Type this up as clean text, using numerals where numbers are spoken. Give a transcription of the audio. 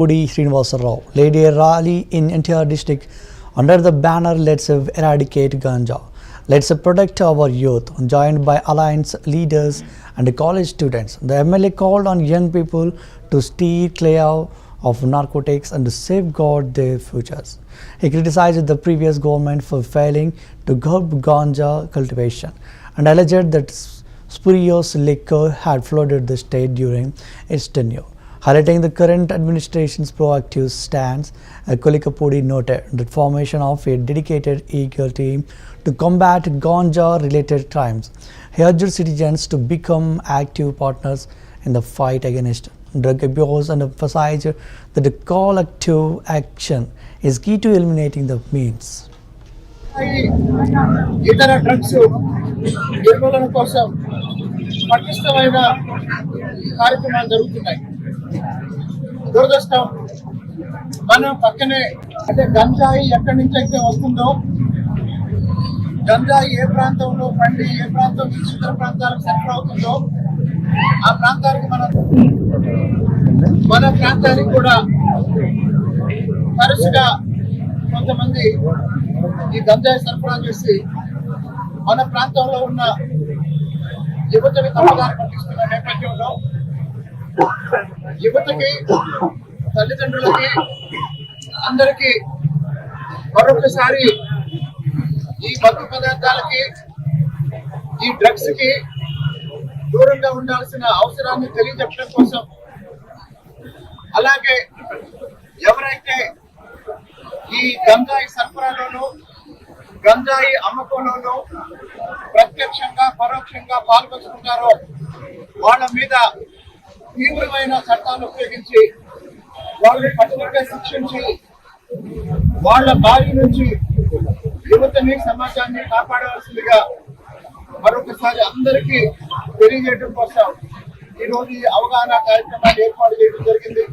Pudi Srinivasa Rao led a rally in NTR district under the banner Let's Eradicate Ganja. Let's protect our youth, joined by alliance leaders and college students. The MLA called on young people to steer clear of narcotics and to safeguard their futures. He criticized the previous government for failing to curb ganja cultivation and alleged that spurious liquor had flooded the state during its tenure. Highlighting the current administration's proactive stance, Kolikapudi noted the formation of a dedicated eager team to combat ganja-related crimes. He urged citizens to become active partners in the fight against drug abuse and emphasized that the collective action is key to eliminating the means. ఇతర drugs నిర్మూలన కోసం పటిష్టమైన కార్యక్రమాలు జరుగుతున్నాయి. దురదృష్టం మనం పక్కనే అంటే గంజాయి ఎక్కడి నుంచి అయితే వస్తుందో, గంజాయి ఏ ప్రాంతంలో పండి ఏ ప్రాంతం నుంచి ఇతర ప్రాంతాలకు సరఫరా అవుతుందో ఆ ప్రాంతానికి మన ప్రాంతానికి కూడా తరచుగా కొంతమంది ఈ గంజాయి సరఫరా చేసి మన ప్రాంతంలో ఉన్న యువతని తప్పుదారి పట్టిస్తున్న నేపథ్యంలో యువతకి, తల్లిదండ్రులకి, అందరికీ మరొకసారి ఈ మత్తు పదార్థాలకి, ఈ డ్రగ్స్ కి దూరంగా ఉండాల్సిన అవసరాన్ని తెలియజెప్పడం కోసం, అలాగే ఎవరైతే ఈ గంజాయి సరఫరాలోనూ గంజాయి అమ్మకంలోనూ ప్రత్యక్షంగా పరోక్షంగా పాల్పంచుకుంటారో వాళ్ళ మీద తీవ్రమైన చట్టాలు ఉపయోగించి వాళ్ళని కఠినంగా శిక్షించి వాళ్ళ బారి నుంచి యువతని, సమాజాన్ని కాపాడవలసిందిగా మరొకసారి అందరికీ తెలియజేయడం కోసం ఈరోజు ఈ అవగాహన కార్యక్రమాన్ని ఏర్పాటు చేయడం జరిగింది.